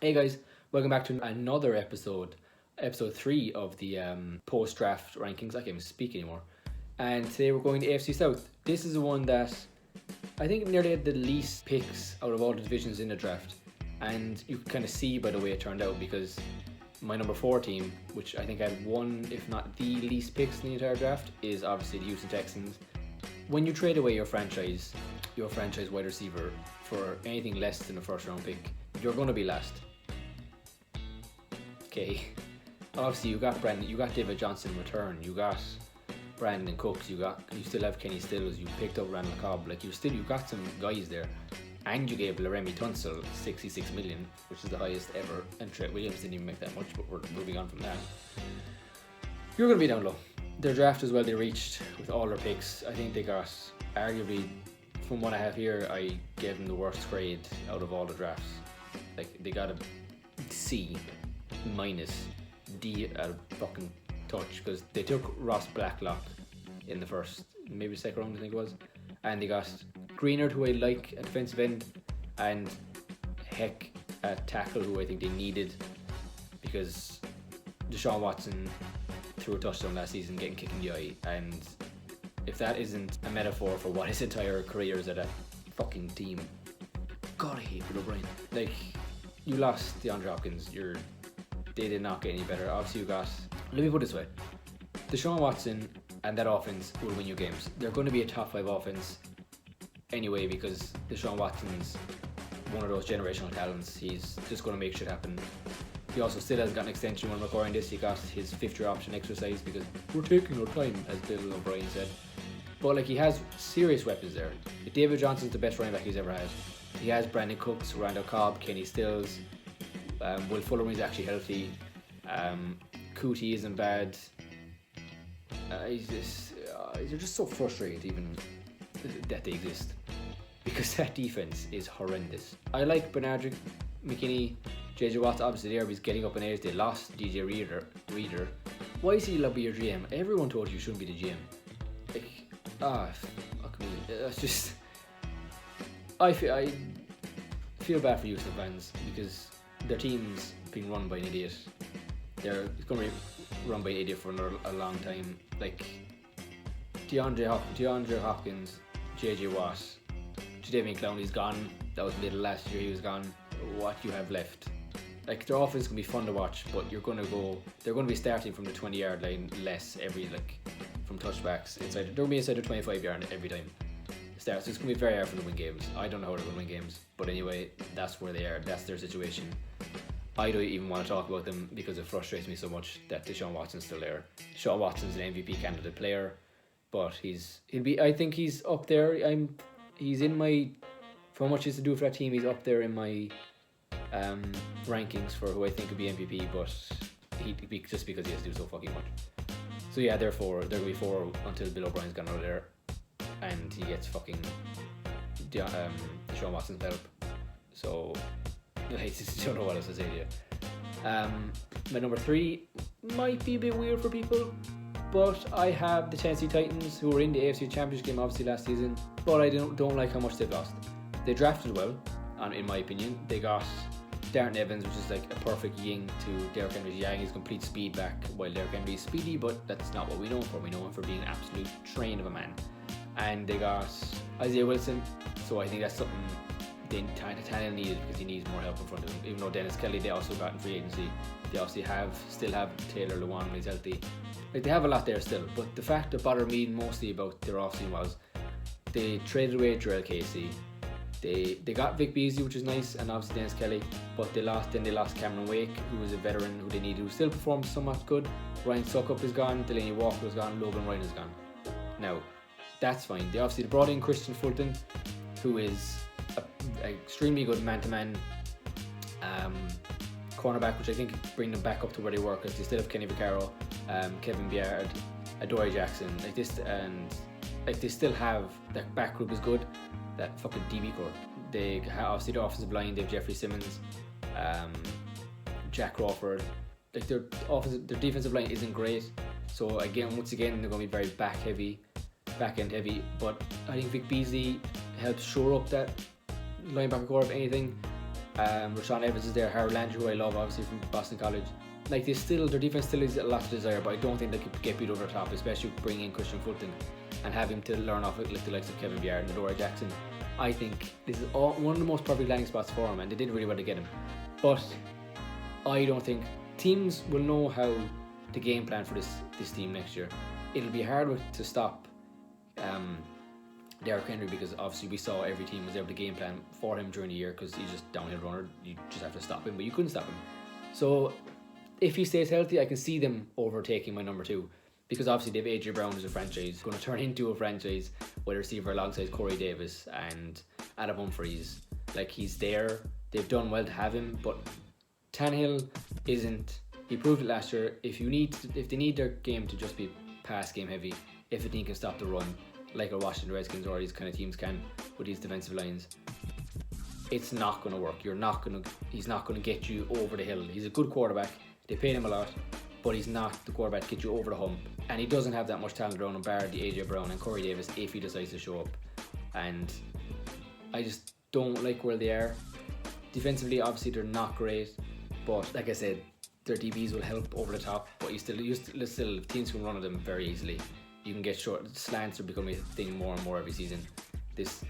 Hey guys, welcome back to another episode 3 of the post-draft rankings. I can't even speak anymore. And today we're going to AFC South. This is the one that I think nearly had the least picks out of all the divisions in the draft. And you can kind of see by the way it turned out, because my number 4 team, which I think had one, if not the least picks in the entire draft, is obviously the Houston Texans. When you trade away your franchise wide receiver for anything less than a first round pick, you're going to be last. Okay, obviously you got David Johnson in return, you got Brandon Cooks, you still have Kenny Stills, you picked up Randall Cobb, you got some guys there, and you gave Laramie Tunsil $66 million, which is the highest ever, and Trent Williams didn't even make that much, but we're moving on from that. You're going to be down low. Their draft as well, they reached with all their picks. I think they got, arguably, from what I have here, I gave them the worst grade out of all the drafts. They got a C minus D at a fucking touch, because they took Ross Blacklock in the first, maybe second round I think it was, and they got Greenard, who I like at defensive end, and Heck at tackle, who I think they needed, because Deshaun Watson threw a touchdown last season getting kicked in the eye, and if that isn't a metaphor for what his entire career is at a fucking team, God I hate Bill O'Brien. You lost DeAndre Hopkins, they did not get any better. Obviously you got, let me put it this way, Deshaun Watson and that offense will win you games. They're going to be a top 5 offense anyway, because Deshaun Watson's one of those generational talents. He's just going to make shit happen. He also still hasn't got an extension when recording this. He got his 5th year option exercise because we're taking our time, as Bill O'Brien said. But he has serious weapons there. David Johnson's the best running back he's ever had. He has Brandon Cooks, Randall Cobb, Kenny Stills. Will Fuller is actually healthy. Cootie isn't bad. They're just so frustrated even that they exist, because that defense is horrendous. I like Bernard McKinney, JJ Watt's obviously there, but he's getting up in age. They lost DJ Reader. Why is he allowed to be your GM? Everyone told you shouldn't be the GM. Fuck me. That's just. I feel bad for Houston fans, because their team's being run by an idiot. It's going to be run by an idiot for a long time. DeAndre Hopkins, JJ Watt, Jadeveon Clowney's gone. That was middle last year. He was gone. What you have left? Their offense is going to be fun to watch, but they're going to be starting from the 20-yard line less every, from touchbacks. They're going to be inside the 25-yard every time. So it's going to be very hard for them to win games. I don't know how they're going to win games, but anyway, that's where they are. That's their situation. I don't even want to talk about them, because it frustrates me so much that Deshaun Watson's still there. Deshaun Watson's an MVP candidate player, but I think he's up there. He's in my, for how much he's to do for that team, he's up there in my rankings for who I think could be MVP, but just because he has to do so fucking much. So yeah, they're going to be 4 until Bill O'Brien's gone out of there and he gets fucking Deshaun Watson's help. So I just don't know what else to say to you. My number 3 might be a bit weird for people, but I have the Tennessee Titans, who were in the AFC Championship game obviously last season, but I don't like how much they've lost. They drafted well, and in my opinion, they got Darren Evans, which is a perfect yin to Derrick Henry's yang. He's complete speed back, while Derrick Henry is speedy, but that's not what we know him for. We know him for being an absolute train of a man. And they got Isaiah Wilson, so I think that's something Tannehill needed, because he needs more help in front of him. Even though Dennis Kelly, they also got in free agency. They obviously still have Taylor Lewan when he's healthy. They have a lot there still, but the fact that bothered me mostly about their offseason was they traded away Jarrell Casey. They got Vic Beasley, which is nice, and obviously Dennis Kelly, but they lost Cameron Wake, who was a veteran who they needed, who still performs somewhat good. Ryan Suckup is gone, Delaney Walker is gone, Logan Ryan is gone. Now, that's fine. They brought in Christian Fulton, who is an extremely good man-to-man cornerback, which I think bring them back up to where they were, because they still have Kenny Vaccaro, Kevin Byard, Adoree Jackson, they still have, that back group is good. That fucking DB core. They obviously the offensive line. They have Jeffrey Simmons, Jack Crawford. Their defensive line isn't great. So once again, they're going to be very back end heavy. But I think Vic Beasley helps shore up that linebacker core, if anything. Rashawn Evans is there. Harold Landry, who I love, obviously from Boston College. Like their defense still is a lot to desire, but I don't think they could get beat over the top, especially bringing in Christian Fulton and have him to learn off like the likes of Kevin Byard and Adoree Jackson. I think this is one of the most perfect landing spots for him, and they did really well to get him. But I don't think teams will know how to game plan for this team next year. It'll be hard to stop Derrick Henry, because obviously we saw every team was able to game plan for him during the year because he's just downhill runner. You just have to stop him, but you couldn't stop him. So if he stays healthy, I can see them overtaking my number 2, because obviously they have AJ Brown as a franchise, going to turn into a franchise wide receiver alongside Corey Davis and Adam Humphries. Like, he's there. They've done well to have him, but Tannehill isn't. He proved it last year. If they need their game to just be pass game heavy, if a team can stop the run, like a Washington Redskins or these kind of teams can with these defensive lines, it's not going to work. He's not going to get you over the hill. He's a good quarterback. They paid him a lot, but he's not the quarterback to get you over the hump. And he doesn't have that much talent around him, bar the AJ Brown and Corey Davis, if he decides to show up. And I just don't like where they are. Defensively, obviously, they're not great, but like I said, their DBs will help over the top. But you still teams can run at them very easily. You can get short slants are becoming a thing more and more every season. This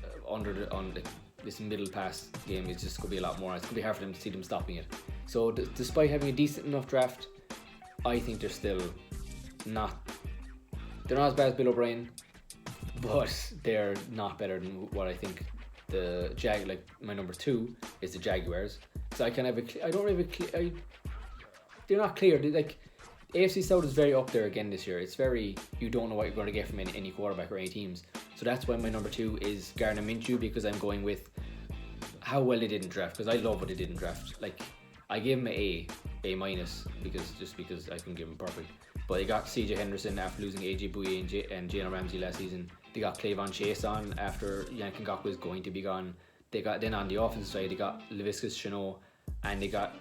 this middle pass game is just going to be a lot more. It's going to be hard for them to see them stopping it. So despite having a decent enough draft, I think they're still not. They're not as bad as Bill O'Brien, but they're not better than what I think my number 2 is the Jaguars. So I can have they're not clear. AFC South is very up there again this year. It's very, you don't know what you're going to get from any quarterback or any teams. So that's why my number 2 is Gardner Minshew, because I'm going with how well they didn't draft, because I love what they didn't draft. Like, I gave him A minus because I couldn't give him perfect. But they got CJ Henderson after losing AJ Bouye and Jalen Ramsey last season. They got Clavon Chase on after Yannick Ngakoue was going to be gone. They got, then on the offensive side, they got Laviscus Chenault and they got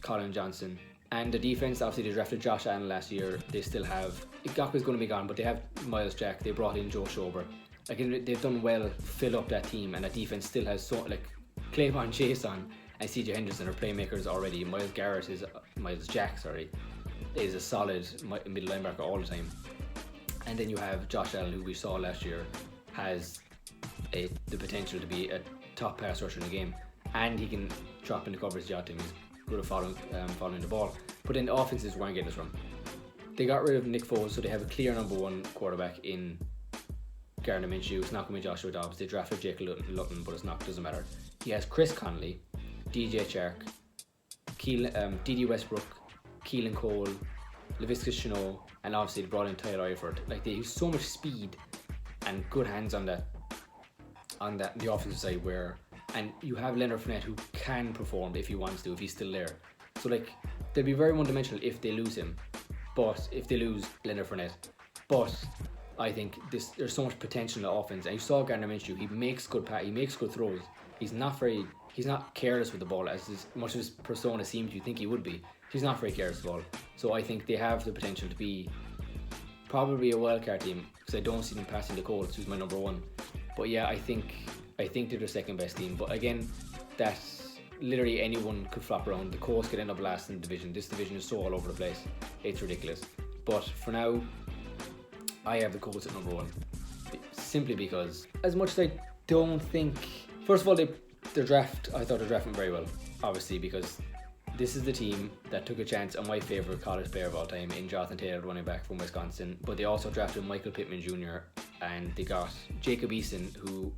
Colin Johnson. And the defense, obviously they drafted Josh Allen last year. They still have, Ngakoue's going to be gone, but they have Miles Jack. They brought in Joe Schober. Like, they've done well, fill up that team, and that defense still has Clavon Chase on and CJ Henderson are playmakers already. Miles Jack is a solid middle linebacker all the time. And then you have Josh Allen, who we saw last year has the potential to be a top pass rusher in the game, and he can drop into coverage. He's good at following the ball. But then the offenses weren't getting this from. They got rid of Nick Foles, so they have a clear number 1 quarterback in Gardner Minshew. It's not going to be Joshua Dobbs. They drafted Jake Luton, but doesn't matter. He has Chris Conley, DJ Chark, D.D. Westbrook, Keelan Cole, Laviscus Chenault, and obviously they brought in Tyler Eifert. Like, they use so much speed and good hands on the offensive side, and you have Leonard Fournette, who can perform if he wants to, if he's still there. So they'll be very one-dimensional if they lose him, but if they lose Leonard Fournette. But I think there's so much potential in the offense, and you saw Gardner Minshew. He makes good throws. He's not careless with the ball, as much as his persona seems you think he would be. He's not very careless with the ball. So I think they have the potential to be probably a wildcard team, because I don't see them passing the Colts, who's my number 1. But yeah, I think they're the second best team. But again, that's literally anyone could flop around. The Colts could end up last in the division. This division is so all over the place. It's ridiculous. But for now, I have the Colts at number 1. Simply because, as much as I don't think... First of all, their draft, I thought they drafted very well. Obviously, because this is the team that took a chance on my favourite college player of all time in Jonathan Taylor, running back from Wisconsin. But they also drafted Michael Pittman Jr. and they got Jacob Eason, who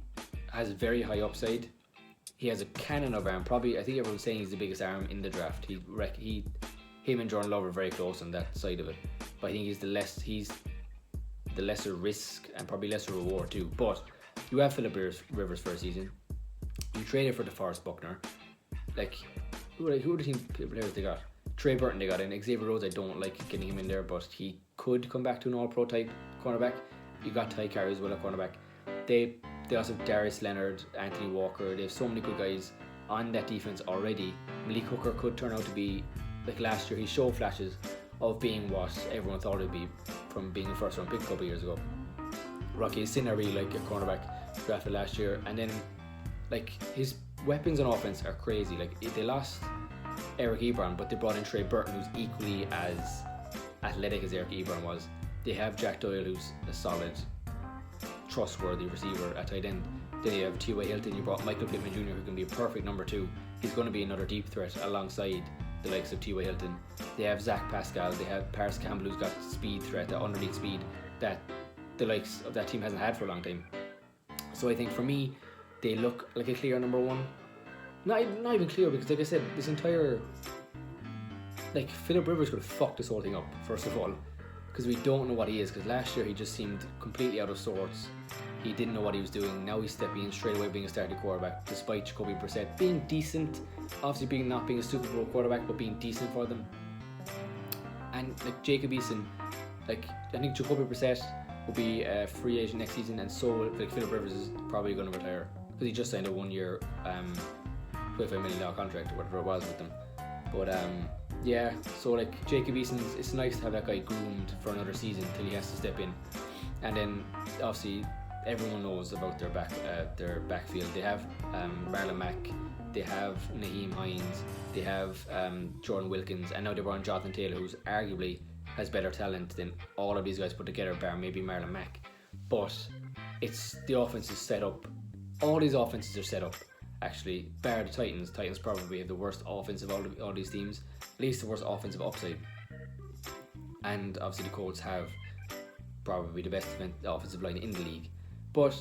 has very high upside. He has a cannon of arm. Probably, I think everyone's saying he's the biggest arm in the draft. Him and Jordan Love are very close on that side of it. But I think he's the lesser risk and probably lesser reward too. But you have Phillip Rivers for a season. You traded for DeForest Buckner. Who are the team players they got? Trey Burton they got in. Xavier Rhodes, I don't like getting him in there, but he could come back to an all-pro type cornerback. You got Ty Carey as well at cornerback. They also have Darius Leonard, Anthony Walker. They have so many good guys on that defense already. Malik Hooker could turn out to be, like last year, he showed flashes of being what everyone thought he'd be from being a first-round pick a couple of years ago. Rocky Sin, I really like a cornerback drafted last year, and then his weapons on offense are crazy. Like they lost Eric Ebron, but they brought in Trey Burton, who's equally as athletic as Eric Ebron was. They have Jack Doyle, who's a solid, trustworthy receiver at tight end. Then you have T.Y. Hilton. You brought Michael Pittman Jr., who can be a perfect number 2. He's going to be another deep threat alongside the likes of T.Y. Hilton. They have Zach Pascal. They have Paris Campbell, who's got speed threat, that underneath speed that the likes of that team hasn't had for a long time. So I think for me, they look like a clear number 1. Not even clear, because like I said, this entire, like, Philip Rivers could have fucked this whole thing up, first of all, because we don't know what he is, because last year he just seemed completely out of sorts. He didn't know what he was doing. Now he's stepping in straight away being a starting quarterback, despite Jacoby Brissett being decent, obviously not being a Super Bowl quarterback, but being decent for them. And like Jacob Eason, like, I think Jacoby Brissett will be a free agent next season, and so like Philip Rivers is probably going to retire, because he just signed a 1-year $25 million contract or whatever it was with them. But yeah, so like Jacob Eason, it's nice to have that guy groomed for another season till he has to step in. And then obviously everyone knows about their backfield. They have Marlon Mack, they have Naheem Hines, they have Jordan Wilkins, and now they brought in Jonathan Taylor, who's arguably has better talent than all of these guys put together, bar maybe Marlon Mack. But it's the offense is set up. All these offenses are set up, actually, bar the Titans. Titans probably have the worst offense of all these teams, at least the worst offensive upside. And obviously the Colts have probably the best offensive line in the league. But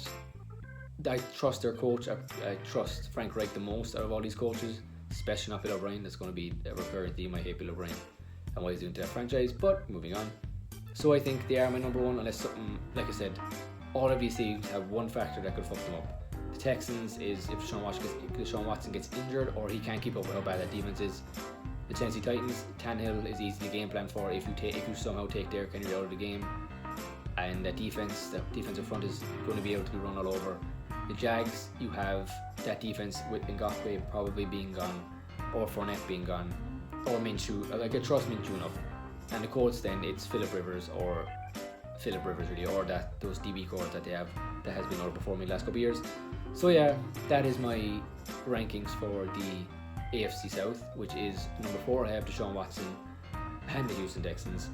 I trust their coach. I trust Frank Reich the most out of all these coaches, especially not Bill O'Brien. That's going to be a recurring theme. I hate Bill O'Brien and what he's doing to that franchise. But moving on. So I think they are my number 1, unless something, like I said, all of these teams have one factor that could fuck them up. The Texans is if Deshaun Watson gets injured or he can't keep up with how bad that defense is. The Tennessee Titans, Tannehill is easy to game plan for if you somehow take Derrick Henry out of the game. And that defensive front is going to be able to be run all over. The Jags, you have that defense with Ngakoue probably being gone, or Fournette being gone, or Minshew. Like, I trust Minshew enough. And the Colts, then it's Philip Rivers really, or those DB cores that they have that has been overperforming the last couple of years. So yeah, that is my rankings for the AFC South, which is number 4. I have Deshaun Watson and the Houston Texans.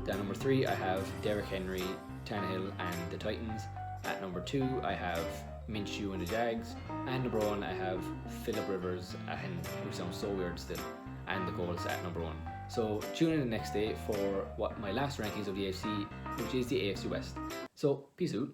At number 3, I have Derrick Henry, Tannehill, and the Titans. At number 2, I have Minshew and the Jags. And number 1, I have Philip Rivers, and who sounds so weird still, and the Colts at number 1. So tune in the next day for what my last rankings of the AFC, which is the AFC West. So peace out.